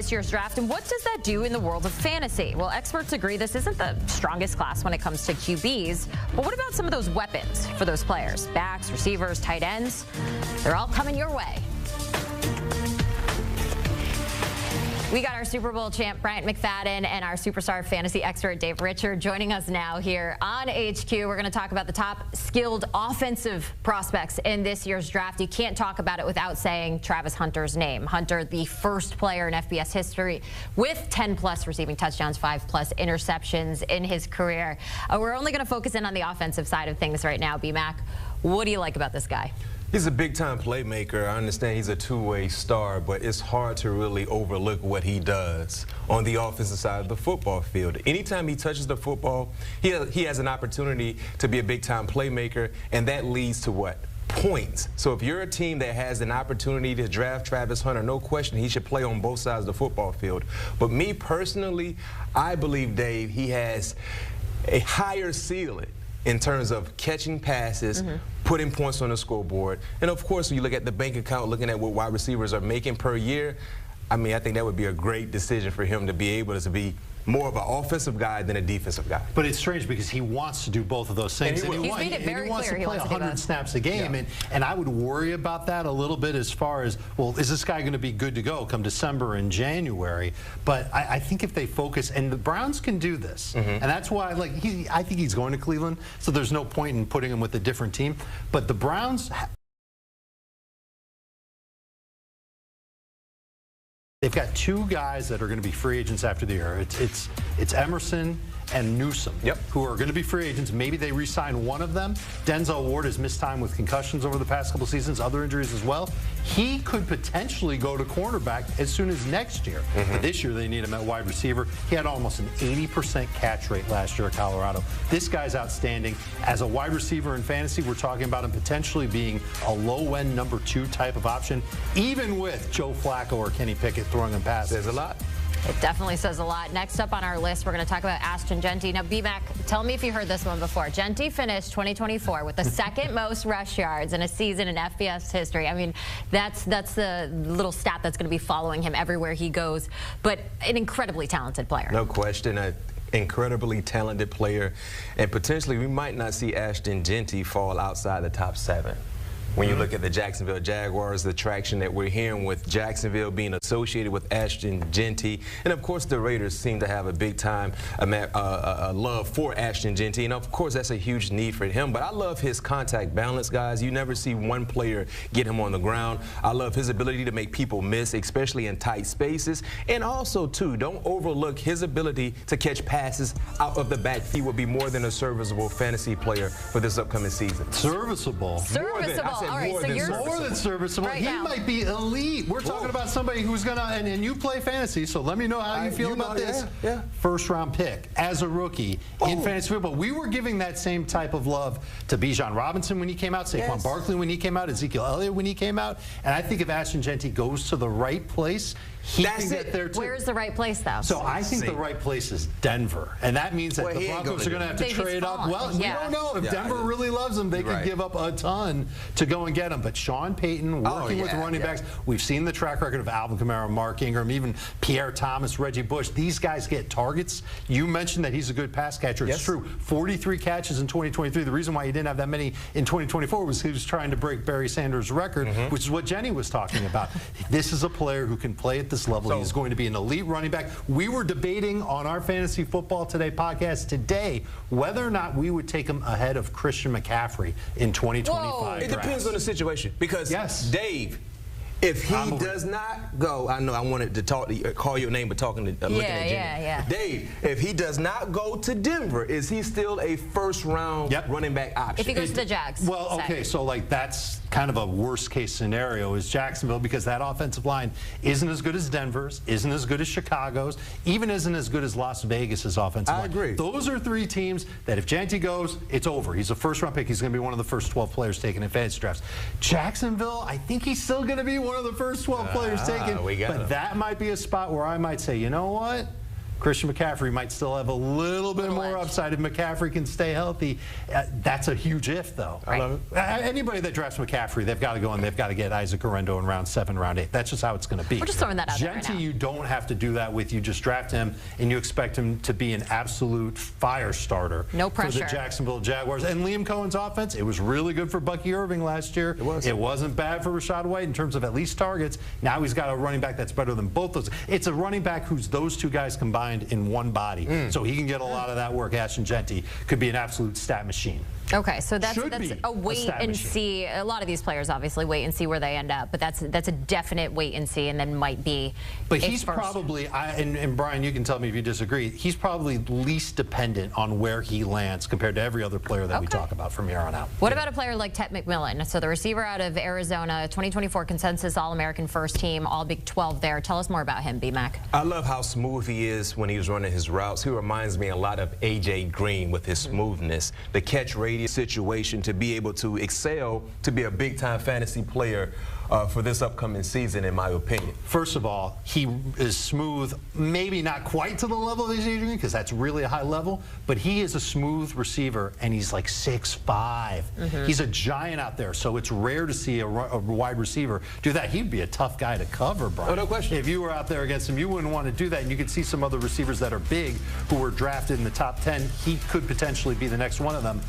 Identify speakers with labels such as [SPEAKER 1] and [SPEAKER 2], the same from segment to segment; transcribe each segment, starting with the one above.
[SPEAKER 1] This year's draft, and what does that do in the world of fantasy? Well, experts agree this isn't the strongest class when it comes to QBs, but what about some of those weapons for those players? Backs, receivers, tight ends, they're all coming your way. We got our Super Bowl champ, Bryant McFadden, and our superstar fantasy expert, Dave Richard, joining us now here on HQ. We're going to talk about the top skilled offensive prospects in this year's draft. You can't talk about it without saying Travis Hunter's name. Hunter, the first player in FBS history with 10-plus receiving touchdowns, 5-plus interceptions in his career. We're only going to focus in on the offensive side of things right now. B-Mac, what do you like about this guy?
[SPEAKER 2] He's a big-time playmaker. I understand he's a two-way star, but it's hard to really overlook what he does on the offensive side of the football field. Anytime he touches the football, he has an opportunity to be a big-time playmaker, and that leads to what? Points. So if you're a team that has an opportunity to draft Travis Hunter, no question he should play on both sides of the football field. But me personally, I believe, Dave, he has a higher ceiling in terms of catching passes, putting points on the scoreboard. And of course, when you look at the bank account, looking at what wide receivers are making per year, I mean, I think that would be a great decision for him to be able to be more of an offensive guy than a defensive guy.
[SPEAKER 3] But it's strange because he wants to do both of those things.
[SPEAKER 1] He's made it very
[SPEAKER 3] wants
[SPEAKER 1] clear
[SPEAKER 3] to play 100 snaps a game.
[SPEAKER 1] Yeah.
[SPEAKER 3] And I would worry about that a little bit as far as, well, is this guy going to be good to go come December and January? But I think if they focus, and the Browns can do this, and that's why I think he's going to Cleveland, so there's no point in putting him with a different team. But the Browns, they've got two guys that are going to be free agents after the year. It's Emerson and Newsome, who are going to be free agents. Maybe they re-sign one of them. Denzel Ward has missed time with concussions over the past couple seasons, other injuries as well. He could potentially go to cornerback as soon as next year. But this year they need him at wide receiver. He had almost an 80% catch rate last year at Colorado. This guy's outstanding. As a wide receiver in fantasy, we're talking about him potentially being a low-end number 2 type of option, even with Joe Flacco or Kenny Pickett throwing him passes.
[SPEAKER 2] There's a lot.
[SPEAKER 1] It definitely says a lot. Next up on our list, we're going to talk about Ashton Jeanty. Now, B-Mac, tell me if you heard this one before. Jeanty finished 2024 with the second most rush yards in a season in FBS history. I mean, that's the little stat that's going to be following him everywhere he goes. But an incredibly talented player.
[SPEAKER 2] No question. An incredibly talented player. And potentially, we might not see Ashton Jeanty fall outside the top 7. When you look at the Jacksonville Jaguars, the traction that we're hearing with Jacksonville being associated with Ashton Jeanty, and of course the Raiders seem to have a big time love for Ashton Jeanty, and of course that's a huge need for him. But I love his contact balance, guys. You never see one player get him on the ground. I love his ability to make people miss, especially in tight spaces, and also too, don't overlook his ability to catch passes out of the backfield. He will be more than a serviceable fantasy player for this upcoming season.
[SPEAKER 3] Serviceable.
[SPEAKER 1] All right, so you're
[SPEAKER 3] more than serviceable.
[SPEAKER 1] Right
[SPEAKER 3] he
[SPEAKER 1] now
[SPEAKER 3] might be elite. We're talking about somebody who's going to, and you play fantasy, so let me know how you feel about this. First-round pick as a rookie in fantasy football. We were giving that same type of love to Bijan Robinson when he came out, Saquon Barkley when he came out, Ezekiel Elliott when he came out, and I think if Ashton Jeanty goes to the right place, he can get there too.
[SPEAKER 1] Where's the right place, though?
[SPEAKER 3] So I think the right place is Denver, and that means that the Broncos are going to have to trade up. Well, we don't know. If Denver really loves him, they could give up a ton to go and get him. But Sean Payton working with running backs, we've seen the track record of Alvin Kamara, Mark Ingram, even Pierre Thomas, Reggie Bush. These guys get targets. You mentioned that he's a good pass catcher. It's true. 43 catches in 2023. The reason why he didn't have that many in 2024 was he was trying to break Barry Sanders' record, which is what Jenny was talking about. This is a player who can play at this level. He's going to be an elite running back. We were debating on our Fantasy Football Today podcast today whether or not we would take him ahead of Christian McCaffrey in 2025.
[SPEAKER 2] It depends on the situation because, Dave, if he does not go, I know I wanted to call your name, but looking at Jenny. Dave, if he does not go to Denver, is he still a first-round running back option?
[SPEAKER 1] If he goes to the Jags.
[SPEAKER 3] Well, okay, so that's kind of a worst-case scenario is Jacksonville, because that offensive line isn't as good as Denver's, isn't as good as Chicago's, even isn't as good as Las Vegas's offensive line.
[SPEAKER 2] I agree.
[SPEAKER 3] Those are 3 teams that if Jeanty goes, it's over. He's a first-round pick. He's going to be one of the first 12 players taken in fantasy drafts. Jacksonville, I think he's still going to be one of the first 12 players taken, but that might be a spot where I might say, you know what? Christian McCaffrey might still have a little bit more upside if McCaffrey can stay healthy. That's a huge if, though.
[SPEAKER 1] Right.
[SPEAKER 3] I love it. Anybody that drafts McCaffrey, they've got to go and they've got to get Isaac Orendo in round 7, round 8. That's just how it's going to be.
[SPEAKER 1] We're just throwing that out there right now.
[SPEAKER 3] You don't have to do that with. You just draft him, and you expect him to be an absolute fire starter.
[SPEAKER 1] No pressure.
[SPEAKER 3] For the Jacksonville Jaguars. And Liam Cohen's offense, it was really good for Bucky Irving last year. It wasn't bad for Rachaad White in terms of at least targets. Now he's got a running back that's better than both those. It's a running back who's those two guys combined in one body. So he can get a lot of that work. Ashton Jeanty could be an absolute stat machine.
[SPEAKER 1] Okay, so that's a wait and see. A lot of these players obviously wait and see where they end up, but that's a definite wait and see, and then might be.
[SPEAKER 3] But he's probably, and Brian, you can tell me if you disagree. He's probably least dependent on where he lands compared to every other player that we talk about from here on out.
[SPEAKER 1] What about a player like Ted McMillan? So the receiver out of Arizona, 2024 consensus All-American first team, All Big 12 there. Tell us more about him, B-Mac.
[SPEAKER 2] I love how smooth he is when he was running his routes. He reminds me a lot of A.J. Green with his smoothness, the catch radius situation, to be able to excel, to be a big-time fantasy player for this upcoming season, in my opinion.
[SPEAKER 3] First of all, he is smooth, maybe not quite to the level of A.J. Green, because that's really a high level, but he is a smooth receiver, and he's like 6'5". He's a giant out there, so it's rare to see a wide receiver do that. He'd be a tough guy to cover, Brian.
[SPEAKER 2] Oh, no question.
[SPEAKER 3] If you were out there against him, you wouldn't want to do that, and you could see some other receivers that are big who were drafted in the top 10. He could potentially be the next one of them.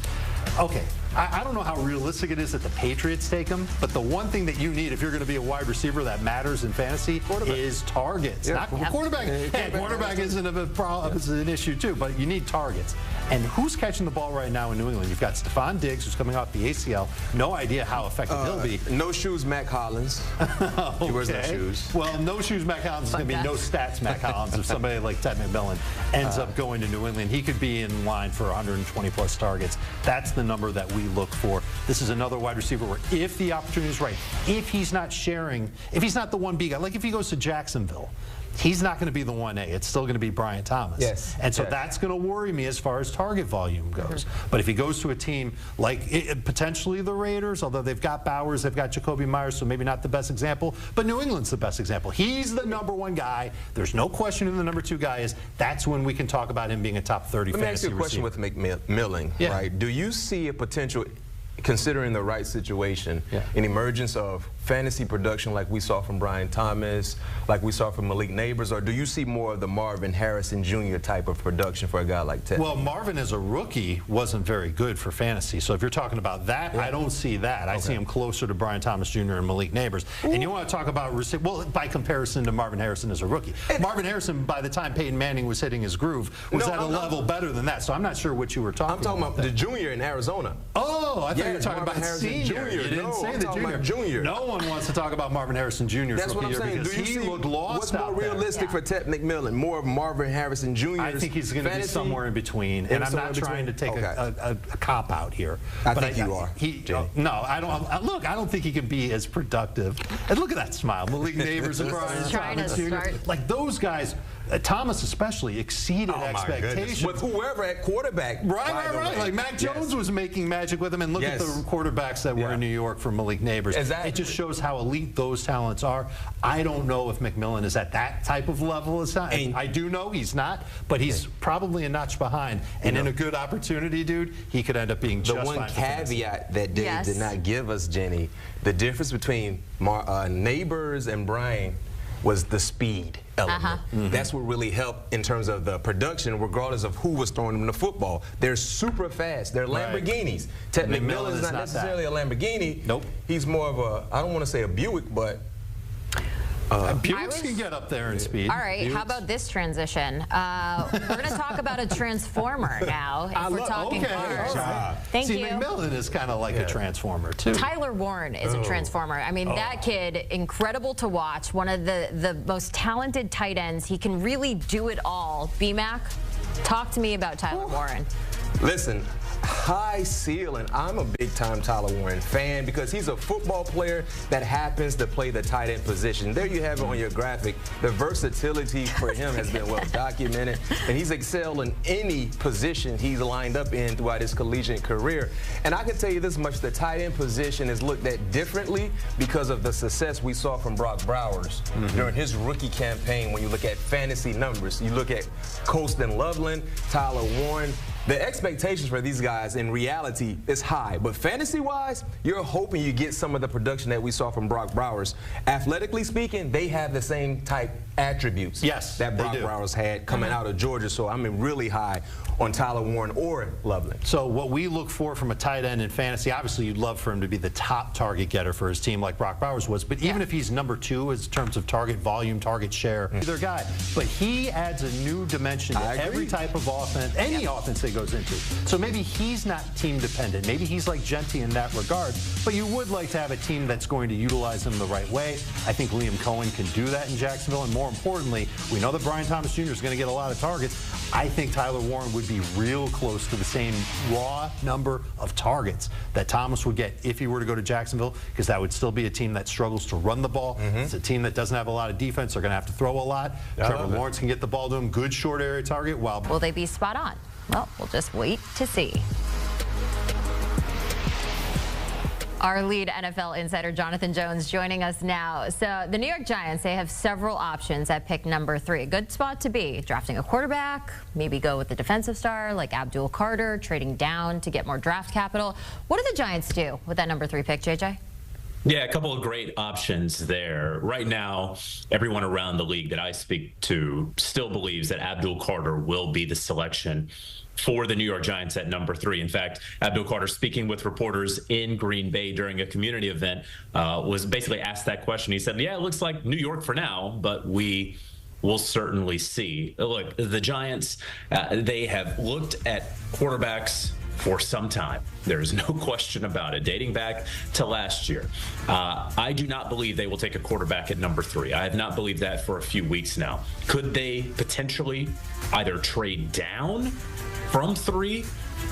[SPEAKER 3] Okay, I don't know how realistic it is that the Patriots take him, but the one thing that you need if you're going to be a wide receiver that matters in fantasy is targets. Not quarterback. Hey, quarterback isn't a problem. It's an issue too, but you need targets. And who's catching the ball right now in New England? You've got Stephon Diggs, who's coming off the ACL. No idea how effective he'll be.
[SPEAKER 2] No shoes, Mac Hollins. He wears no shoes.
[SPEAKER 3] Well, no shoes, Mac Hollins is going to be no stats, Mac Hollins. If somebody like Ted McMillan ends up going to New England, he could be in line for 120-plus targets. That's the number that we look for. This is another wide receiver where if the opportunity is right, if he's not sharing, if he's not the 1B guy, like if he goes to Jacksonville, he's not going to be the 1A. It's still going to be Brian Thomas.
[SPEAKER 2] Yes.
[SPEAKER 3] And so that's going to worry me as far as target volume goes. But if he goes to a team like potentially the Raiders, although they've got Bowers, they've got Jacoby Myers, so maybe not the best example, but New England's the best example. He's the #1 guy. There's no question who the #2 guy is. That's when we can talk about him being a top 30 fantasy receiver. Let me ask you a question
[SPEAKER 2] with McMillan, right? Do you see a potential, considering the right situation, an emergence of fantasy production like we saw from Brian Thomas, like we saw from Malik Neighbors, or do you see more of the Marvin Harrison Jr. type of production for a guy like Ted?
[SPEAKER 3] Well, Marvin as a rookie wasn't very good for fantasy, so if you're talking about that, I don't see that. I see him closer to Brian Thomas Jr. and Malik Neighbors. And you want to talk about, well, by comparison to Marvin Harrison as a rookie. Marvin Harrison, by the time Peyton Manning was hitting his groove, was at a level better than that, so I'm not sure what you were talking about.
[SPEAKER 2] I'm talking about the junior in Arizona.
[SPEAKER 3] Oh, I thought you were talking about senior. You didn't say the junior. No one wants to talk about Marvin Harrison Jr.'s
[SPEAKER 2] That's what I'm saying.
[SPEAKER 3] because he looked lost.
[SPEAKER 2] What's more realistic for Ted McMillan? More of Marvin Harrison Jr.'s
[SPEAKER 3] I think he's going to be somewhere in between, and I'm not trying to take a cop out here.
[SPEAKER 2] I think you are.
[SPEAKER 3] No, I don't. Look, I don't think he can be as productive. And look at that smile, Malik Neighbors and Brian Thomas Jr. Like those guys. Thomas especially exceeded expectations.
[SPEAKER 2] With whoever at quarterback.
[SPEAKER 3] Right. Like Mac Jones was making magic with him, and look at the quarterbacks that were in New York for Malik Neighbors. Exactly. It just shows how elite those talents are. I don't know if McMillan is at that type of level. I do know he's not, but he's probably a notch behind. And in a good opportunity, dude, he could end up being just fine.
[SPEAKER 2] The one caveat that Dave did not give us, Jenny, the difference between Neighbors and Brian was the speed element. That's what really helped in terms of the production, regardless of who was throwing them the football. They're super fast. They're Lamborghinis. Ted McMillan is not necessarily a Lamborghini.
[SPEAKER 3] Nope.
[SPEAKER 2] He's more of a, I don't want to say a Buick, but
[SPEAKER 3] Buicks can get up there in speed.
[SPEAKER 1] All right, how about this transition? We're going to talk about a transformer now. If we're talking cars. Thank you.
[SPEAKER 3] McMillan is kind of like a transformer too.
[SPEAKER 1] Tyler Warren is a transformer. I mean, that kid, incredible to watch. One of the most talented tight ends. He can really do it all. B-Mac, talk to me about Tyler Warren.
[SPEAKER 2] Listen, high ceiling. I'm a big-time Tyler Warren fan because he's a football player that happens to play the tight end position. There you have it on your graphic. The versatility for him has been well documented, and he's excelled in any position he's lined up in throughout his collegiate career. And I can tell you this much, the tight end position is looked at differently because of the success we saw from Brock Bowers during his rookie campaign. When you look at fantasy numbers, you look at Colston Loveland, Tyler Warren, the expectations for these guys in reality is high, but fantasy-wise, you're hoping you get some of the production that we saw from Brock Bowers. Athletically speaking, they have the same type attributes that Brock Bowers had coming out of Georgia, so I'm really high on Tyler Warren or Loveland.
[SPEAKER 3] So what we look for from a tight end in fantasy, obviously you'd love for him to be the top target getter for his team like Brock Bowers was, but even if he's number 2 in terms of target volume, target share, either guy, but he adds a new dimension to every type of offense, any offense that goes into. So maybe he's not team dependent. Maybe he's like Jeanty in that regard, but you would like to have a team that's going to utilize him the right way. I think Liam Cohen can do that in Jacksonville, and more importantly, we know that Brian Thomas Jr. is going to get a lot of targets. I think Tyler Warren would be real close to the same raw number of targets that Thomas would get if he were to go to Jacksonville, because that would still be a team that struggles to run the ball. It's a team that doesn't have a lot of defense. They're going to have to throw a lot. Trevor Lawrence can get the ball to him. Good short area target.
[SPEAKER 1] Will they be spot on? Well, we'll just wait to see. Our lead NFL insider, Jonathan Jones, joining us now. So the New York Giants, they have several options at pick number 3. A good spot to be. Drafting a quarterback, maybe go with the defensive star like Abdul Carter, trading down to get more draft capital. What do the Giants do with that number 3 pick, JJ?
[SPEAKER 4] Yeah, a couple of great options there. Right now, everyone around the league that I speak to still believes that Abdul Carter will be the selection for the New York Giants at number 3. In fact, Abdul Carter, speaking with reporters in Green Bay during a community event, was basically asked that question. He said, yeah, it looks like New York for now, but we will certainly see. Look, the Giants, they have looked at quarterbacks for some time. There's no question about it, dating back to last year. I do not believe they will take a quarterback at number 3. I have not believed that for a few weeks now. Could they potentially either trade down from 3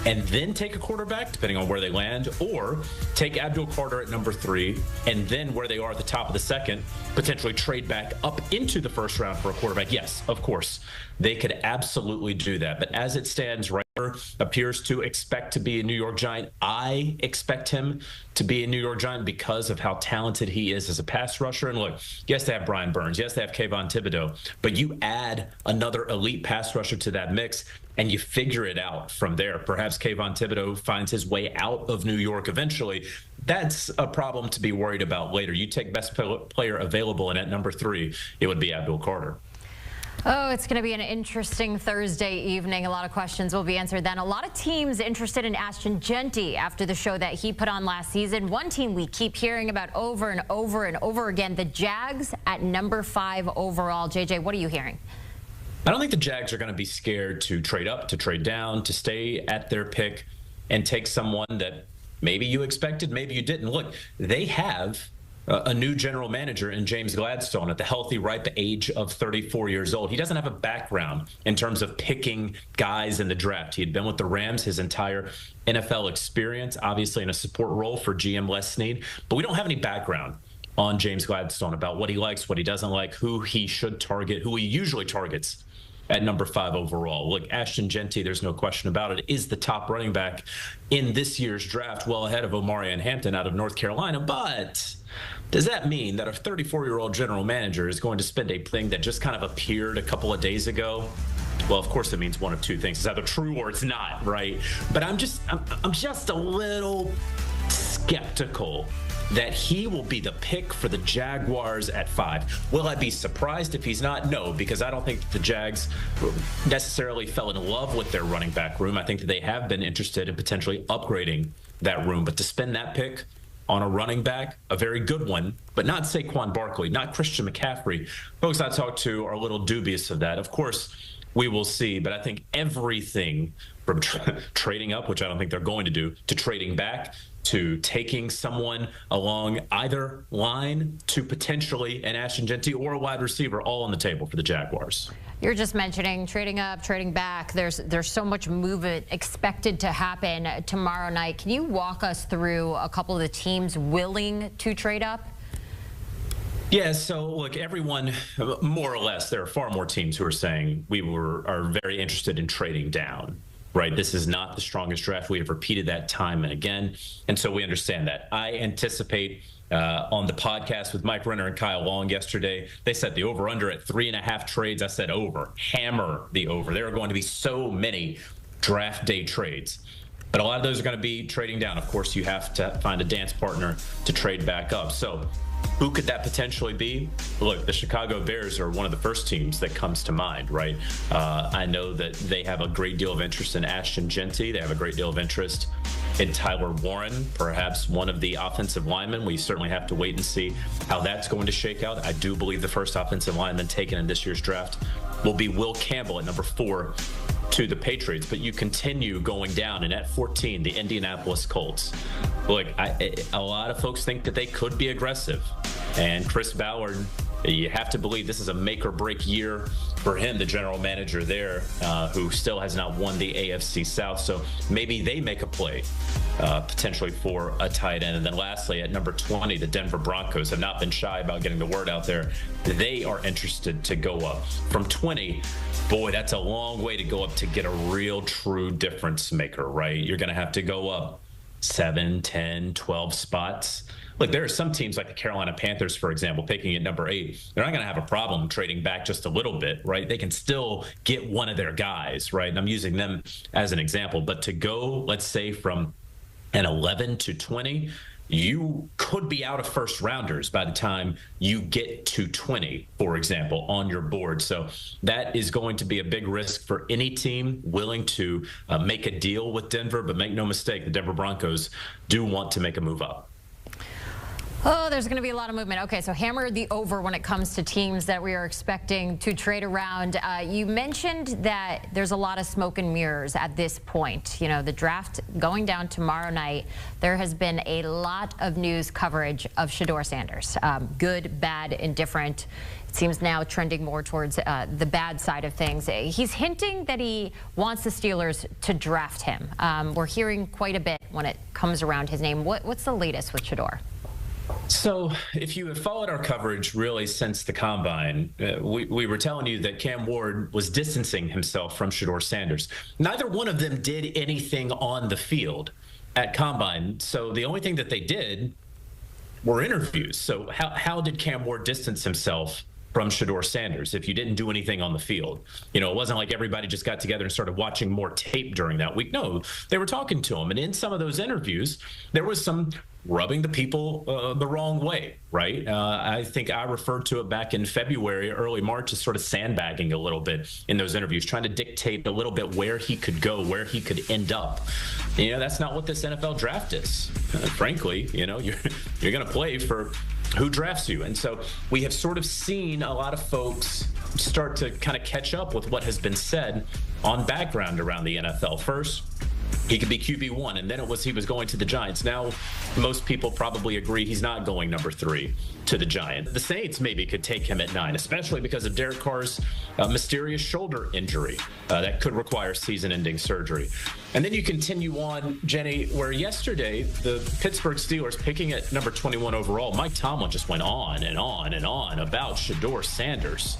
[SPEAKER 4] and then take a quarterback, depending on where they land, or take Abdul Carter at number 3, and then where they are at the top of the second, potentially trade back up into the first round for a quarterback? Yes, of course, they could absolutely do that. But as it stands, right, appears to expect to be a New York Giant. I expect him to be a New York Giant because of how talented he is as a pass rusher. And look, yes, they have Brian Burns. Yes, they have Kayvon Thibodeau. But you add another elite pass rusher to that mix, and you figure it out from there. Perhaps Kayvon Thibodeau finds his way out of New York eventually. That's a problem to be worried about later. You take best player available, and at number 3, it would be Abdul Carter.
[SPEAKER 1] Oh, it's going to be an interesting Thursday evening. A lot of questions will be answered then. A lot of teams interested in Ashton Jeanty after the show that he put on last season. One team we keep hearing about over and over and over again, the Jags at number 5 overall. JJ, what are you hearing?
[SPEAKER 4] I don't think the Jags are going to be scared to trade up, to trade down, to stay at their pick and take someone that maybe you expected, maybe you didn't. Look, they have a new general manager in James Gladstone at the healthy, ripe age of 34 years old. He doesn't have a background in terms of picking guys in the draft. He had been with the Rams his entire NFL experience, obviously in a support role for GM Les Snead, but we don't have any background on James Gladstone about what he likes, what he doesn't like, who he should target, who he usually targets at number 5 overall. Look, Ashton Jeanty, there's no question about it, is the top running back in this year's draft, well ahead of Omarion Hampton out of North Carolina. But does that mean that a 34-year-old general manager is going to spend a thing that just kind of appeared a couple of days ago? Well, of course, it means one of two things. It's either true or it's not, right? But I'm just a little skeptical that he will be the pick for the Jaguars at 5. Will I be surprised if he's not? No, because I don't think that the Jags necessarily fell in love with their running back room. I think that they have been interested in potentially upgrading that room. But to spend that pick on a running back, a very good one, but not Saquon Barkley, not Christian McCaffrey. Folks I talked to are a little dubious of that. Of course, we will see, but I think everything from trading up, which I don't think they're going to do, to trading back, to taking someone along either line to potentially an Ashton Jeanty or a wide receiver, all on the table for the Jaguars.
[SPEAKER 1] You're just mentioning trading up, trading back. There's so much movement expected to happen tomorrow night. Can you walk us through a couple of the teams willing to trade up?
[SPEAKER 4] Yeah, so look, everyone, more or less, there are far more teams who are saying are very interested in trading down. Right, this is not the strongest draft. We have repeated that time and again, and so we understand that. I anticipate on the podcast with Mike Renner and Kyle Long yesterday, they set the over-under at 3.5 trades. I said over, hammer the over. There are going to be so many draft day trades, but a lot of those are going to be trading down. Of course, you have to find a dance partner to trade back up. So who could that potentially be? Look, the Chicago Bears are one of the first teams that comes to mind, right? I know that they have a great deal of interest in Ashton Jeanty. They have a great deal of interest in Tyler Warren, perhaps one of the offensive linemen. We certainly have to wait and see how that's going to shake out. I do believe the first offensive lineman taken in this year's draft will be Will Campbell at number 4 to the Patriots, but you continue going down, and at 14, the Indianapolis Colts. Look, a lot of folks think that they could be aggressive, and Chris Ballard, you have to believe this is a make or break year for him, the general manager there, who still has not won the AFC South. So maybe they make a play potentially for a tight end. And then lastly, at number 20, the Denver Broncos have not been shy about getting the word out there. They are interested to go up from 20. Boy, that's a long way to go up to get a real true difference maker, right? You're going to have to go up 7, 10, 12 spots. Look, there are some teams like the Carolina Panthers, for example, picking at number 8. They're not going to have a problem trading back just a little bit, right? They can still get one of their guys, right? And I'm using them as an example. But to go, let's say, from an 11 to 20, you could be out of first rounders by the time you get to 20, for example, on your board. So that is going to be a big risk for any team willing to make a deal with Denver. But make no mistake, the Denver Broncos do want to make a move up.
[SPEAKER 1] Oh, there's going to be a lot of movement. Okay, so hammer the over when it comes to teams that we are expecting to trade around. You mentioned that there's a lot of smoke and mirrors at this point. You know, the draft going down tomorrow night, there has been a lot of news coverage of Shedeur Sanders. Good, bad, indifferent. It seems now trending more towards the bad side of things. He's hinting that he wants the Steelers to draft him. We're hearing quite a bit when it comes around his name. What's the latest with Shedeur?
[SPEAKER 4] So if you have followed our coverage really since the Combine, we were telling you that Cam Ward was distancing himself from Shedeur Sanders. Neither one of them did anything on the field at Combine. So the only thing that they did were interviews. So how did Cam Ward distance himself from Shedeur Sanders if you didn't do anything on the field? You know, it wasn't like everybody just got together and started watching more tape during that week. No, they were talking to him. And in some of those interviews, there was some rubbing the people the wrong way, right? I think I referred to it back in February, early March, as sort of sandbagging a little bit in those interviews, trying to dictate a little bit where he could go, where he could end up. You know, that's not what this NFL draft is. Frankly, you know, you're going to play for who drafts you. And so we have sort of seen a lot of folks start to kind of catch up with what has been said on background around the NFL. First, he could be QB1, and then it was he was going to the Giants. Now, most people probably agree he's not going number 3 to the Giants. The Saints maybe could take him at 9, especially because of Derek Carr's mysterious shoulder injury that could require season-ending surgery. And then you continue on, Jenny, where yesterday the Pittsburgh Steelers picking at number 21 overall, Mike Tomlin just went on and on and on about Shedeur Sanders.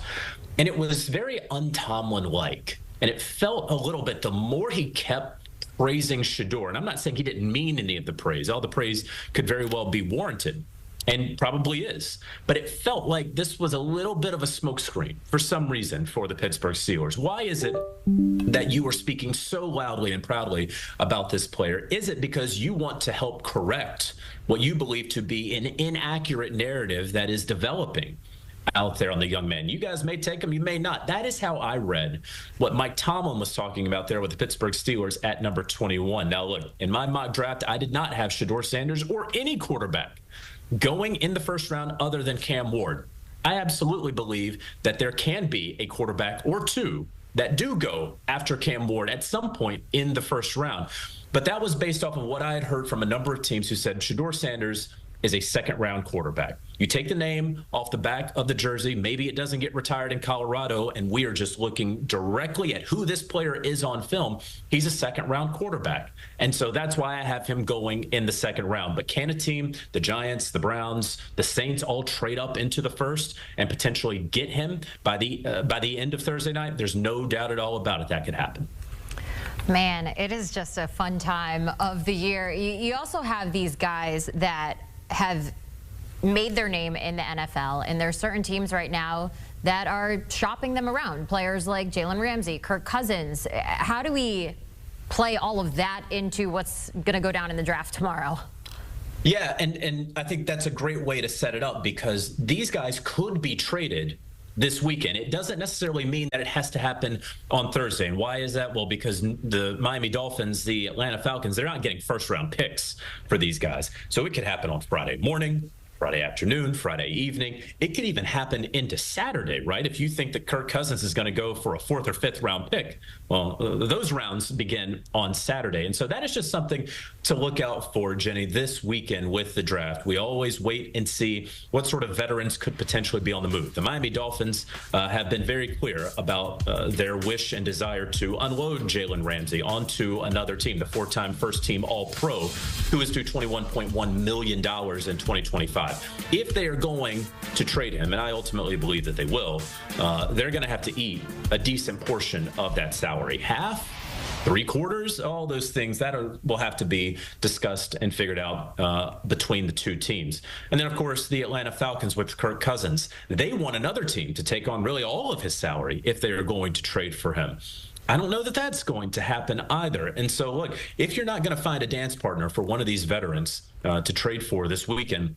[SPEAKER 4] And it was very un-Tomlin-like. And it felt a little bit, the more he kept praising Shedeur, and I'm not saying he didn't mean any of the praise. All the praise could very well be warranted, and probably is. But it felt like this was a little bit of a smokescreen for some reason for the Pittsburgh Steelers. Why is it that you are speaking so loudly and proudly about this player? Is it because you want to help correct what you believe to be an inaccurate narrative that is developing out there on the young man? You guys may take him, you may not. That is how I read what Mike Tomlin was talking about there with the Pittsburgh Steelers at number 21. Now, look, in my mock draft, I did not have Shedeur Sanders or any quarterback going in the first round other than Cam Ward. I absolutely believe that there can be a quarterback or two that do go after Cam Ward at some point in the first round. But that was based off of what I had heard from a number of teams who said Shedeur Sanders is a second-round quarterback. You take the name off the back of the jersey, maybe it doesn't get retired in Colorado, and we are just looking directly at who this player is on film. He's a second-round quarterback. And so that's why I have him going in the second round. But can a team, the Giants, the Browns, the Saints, all trade up into the first and potentially get him by the end of Thursday night? There's no doubt at all about it that could happen.
[SPEAKER 1] Man, it is just a fun time of the year. You also have these guys that have made their name in the NFL, and there's certain teams right now that are shopping them around. Players like Jalen Ramsey, Kirk Cousins. How do we play all of that into what's going to go down in the draft tomorrow?
[SPEAKER 4] Yeah, and I think that's a great way to set it up, because these guys could be traded this weekend. It doesn't necessarily mean that it has to happen on Thursday. And why is that? Well, because the Miami Dolphins, the Atlanta Falcons, they're not getting first-round picks for these guys. So it could happen on Friday morning, Friday afternoon, Friday evening. It could even happen into Saturday, right? If you think that Kirk Cousins is going to go for a 4th or 5th round pick, well, those rounds begin on Saturday. And so that is just something to look out for, Jenny, this weekend with the draft. We always wait and see what sort of veterans could potentially be on the move. The Miami Dolphins have been very clear about their wish and desire to unload Jalen Ramsey onto another team, the 4-time first-team All-Pro, who is due $21.1 million in 2025. If they are going to trade him, and I ultimately believe that they will, they're going to have to eat a decent portion of that salary. Half, 3/4, all those things that will have to be discussed and figured out between the two teams. And then, of course, the Atlanta Falcons with Kirk Cousins. They want another team to take on really all of his salary if they are going to trade for him. I don't know that that's going to happen either. And so, look, if you're not going to find a dance partner for one of these veterans to trade for this weekend,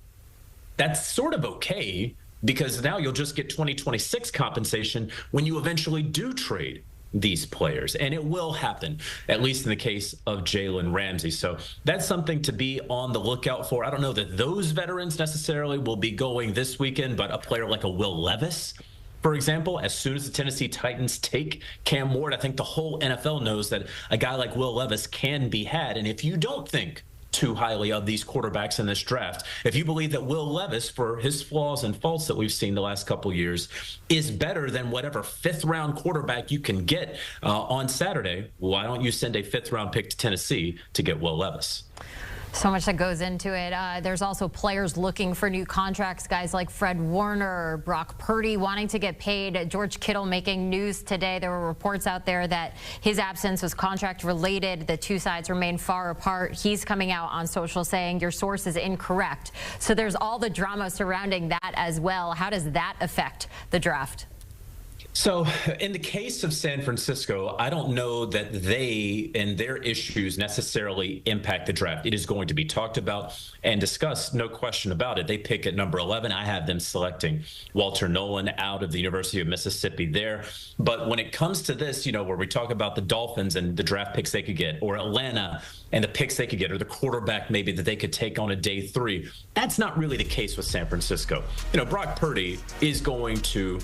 [SPEAKER 4] that's sort of okay, because now you'll just get 2026 compensation when you eventually do trade these players. And it will happen, at least in the case of Jalen Ramsey. So that's something to be on the lookout for. I don't know that those veterans necessarily will be going this weekend, but a player like a Will Levis, for example, as soon as the Tennessee Titans take Cam Ward, I think the whole NFL knows that a guy like Will Levis can be had. And if you don't think too highly of these quarterbacks in this draft, if you believe that Will Levis, for his flaws and faults that we've seen the last couple of years, is better than whatever 5th-round quarterback you can get on Saturday, why don't you send a 5th-round pick to Tennessee to get Will Levis?
[SPEAKER 1] So much that goes into it. There's also players looking for new contracts, guys like Fred Warner, Brock Purdy wanting to get paid. George Kittle making news today. There were reports out there that his absence was contract related. The two sides remain far apart. He's coming out on social saying your source is incorrect. So there's all the drama surrounding that as well. How does that affect the draft?
[SPEAKER 4] So in the case of San Francisco, I don't know that they and their issues necessarily impact the draft. It is going to be talked about and discussed, no question about it. They pick at number 11. I have them selecting Walter Nolan out of the University of Mississippi there. But when it comes to this, you know, where we talk about the Dolphins and the draft picks they could get, or Atlanta and the picks they could get, or the quarterback maybe that they could take on a day 3, that's not really the case with San Francisco. You know, Brock Purdy is going to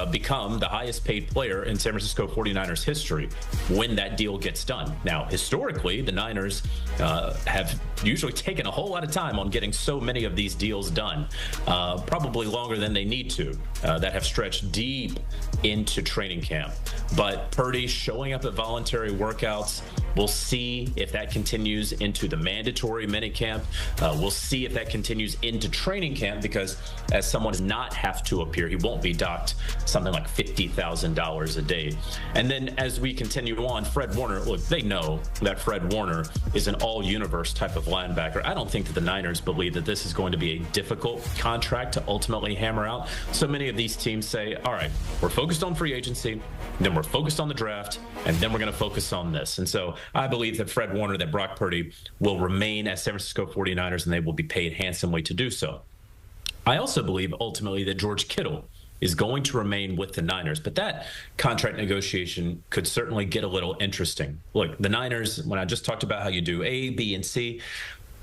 [SPEAKER 4] become the highest paid player in San Francisco 49ers history when that deal gets done. Now, historically, the Niners have usually taken a whole lot of time on getting so many of these deals done, probably longer than they need to, that have stretched deep into training camp. But Purdy showing up at voluntary workouts, we'll see if that continues into the mandatory minicamp. We'll see if that continues into training camp, because as someone does not have to appear, he won't be docked something like $50,000 a day. And then as we continue on, Fred Warner, look, they know that Fred Warner is an all-universe type of linebacker. I don't think that the Niners believe that this is going to be a difficult contract to ultimately hammer out. So many of these teams say, all right, we're focused on free agency, then we're focused on the draft, and then we're going to focus on this. And so I believe that Fred Warner, that Brock Purdy will remain as San Francisco 49ers, and they will be paid handsomely to do so. I also believe ultimately that George Kittle is going to remain with the Niners, but that contract negotiation could certainly get a little interesting. Look, the Niners, when I just talked about how you do A, B, and C,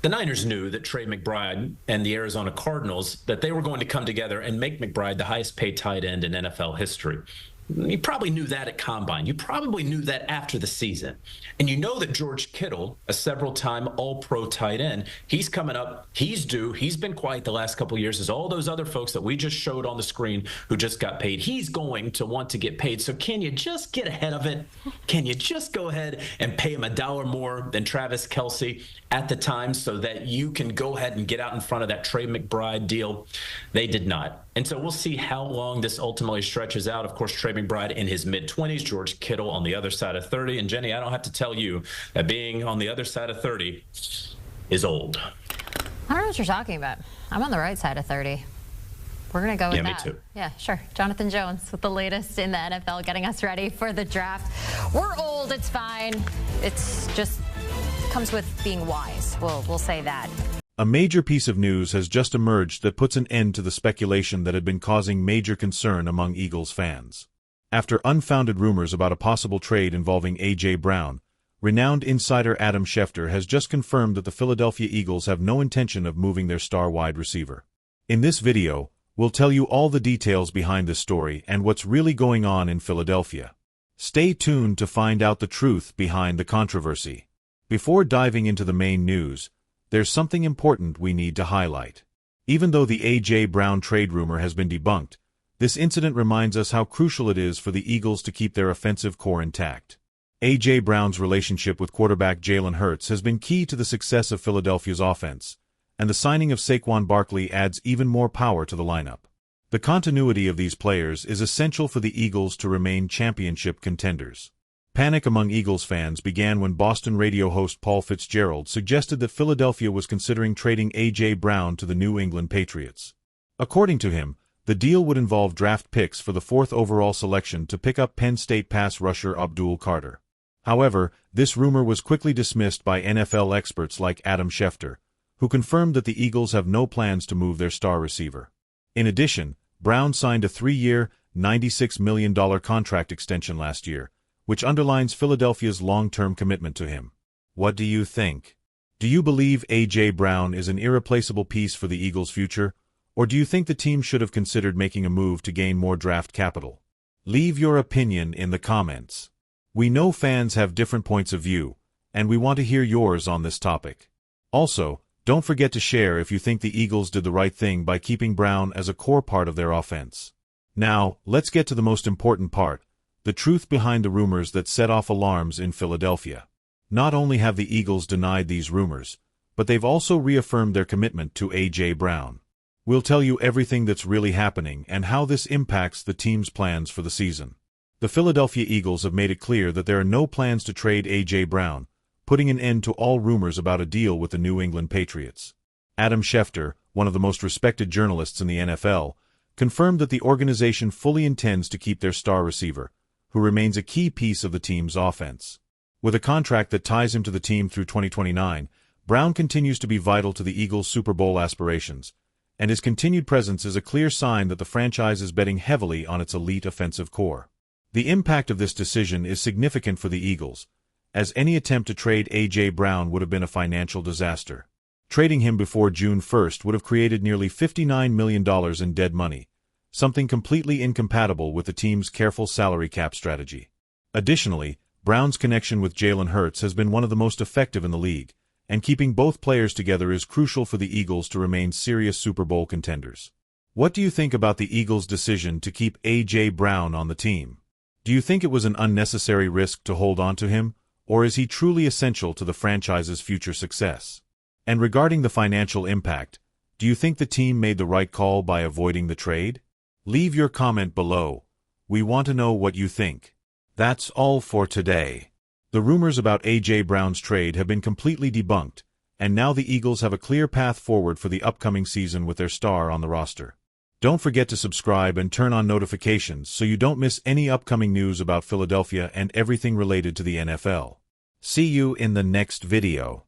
[SPEAKER 4] the Niners knew that Trey McBride and the Arizona Cardinals, that they were going to come together and make McBride the highest paid tight end in NFL history. You probably knew that at Combine. You probably knew that after the season. And you know that George Kittle, a several-time All-Pro tight end, he's coming up. He's due. He's been quiet the last couple of years as all those other folks that we just showed on the screen who just got paid. He's going to want to get paid. So can you just get ahead of it? Can you just go ahead and pay him $1 more than Travis Kelce at the time so that you can go ahead and get out in front of that Trey McBride deal? They did not. And so we'll see how long this ultimately stretches out. Of course, Trey McBride in his mid-20s, George Kittle on the other side of 30. And Jenny, I don't have to tell you that being on the other side of 30 is old.
[SPEAKER 1] I don't know what you're talking about. I'm on the right side of 30. We're going to go with that.
[SPEAKER 4] Yeah, me too.
[SPEAKER 1] Yeah, sure. Jonathan Jones with the latest in the NFL, getting us ready for the draft. We're old. It's fine. It's just comes with being wise. We'll say that.
[SPEAKER 5] A major piece of news has just emerged that puts an end to the speculation that had been causing major concern among Eagles fans. After unfounded rumors about a possible trade involving A.J. Brown, renowned insider Adam Schefter has just confirmed that the Philadelphia Eagles have no intention of moving their star wide receiver. In this video, we'll tell you all the details behind this story and what's really going on in Philadelphia. Stay tuned to find out the truth behind the controversy. Before diving into the main news, there's something important we need to highlight. Even though the A.J. Brown trade rumor has been debunked, this incident reminds us how crucial it is for the Eagles to keep their offensive core intact. A.J. Brown's relationship with quarterback Jalen Hurts has been key to the success of Philadelphia's offense, and the signing of Saquon Barkley adds even more power to the lineup. The continuity of these players is essential for the Eagles to remain championship contenders. Panic among Eagles fans began when Boston radio host Paul Fitzgerald suggested that Philadelphia was considering trading A.J. Brown to the New England Patriots. According to him, the deal would involve draft picks for the 4th overall selection to pick up Penn State pass rusher Abdul Carter. However, this rumor was quickly dismissed by NFL experts like Adam Schefter, who confirmed that the Eagles have no plans to move their star receiver. In addition, Brown signed a 3-year, $96 million contract extension last year, which underlines Philadelphia's long-term commitment to him. What do you think? Do you believe A.J. Brown is an irreplaceable piece for the Eagles' future, or do you think the team should have considered making a move to gain more draft capital? Leave your opinion in the comments. We know fans have different points of view, and we want to hear yours on this topic. Also, don't forget to share if you think the Eagles did the right thing by keeping Brown as a core part of their offense. Now, let's get to the most important part. The truth behind the rumors that set off alarms in Philadelphia. Not only have the Eagles denied these rumors, but they've also reaffirmed their commitment to A.J. Brown. We'll tell you everything that's really happening and how this impacts the team's plans for the season. The Philadelphia Eagles have made it clear that there are no plans to trade A.J. Brown, putting an end to all rumors about a deal with the New England Patriots. Adam Schefter, one of the most respected journalists in the NFL, confirmed that the organization fully intends to keep their star receiver, who remains a key piece of the team's offense. With a contract that ties him to the team through 2029, Brown continues to be vital to the Eagles' Super Bowl aspirations, and his continued presence is a clear sign that the franchise is betting heavily on its elite offensive core. The impact of this decision is significant for the Eagles, as any attempt to trade A.J. Brown would have been a financial disaster. Trading him before June 1st would have created nearly $59 million in dead money, something completely incompatible with the team's careful salary cap strategy. Additionally, Brown's connection with Jalen Hurts has been one of the most effective in the league, and keeping both players together is crucial for the Eagles to remain serious Super Bowl contenders. What do you think about the Eagles' decision to keep A.J. Brown on the team? Do you think it was an unnecessary risk to hold on to him, or is he truly essential to the franchise's future success? And regarding the financial impact, do you think the team made the right call by avoiding the trade? Leave your comment below. We want to know what you think. That's all for today. The rumors about A.J. Brown's trade have been completely debunked, and now the Eagles have a clear path forward for the upcoming season with their star on the roster. Don't forget to subscribe and turn on notifications so you don't miss any upcoming news about Philadelphia and everything related to the NFL. See you in the next video.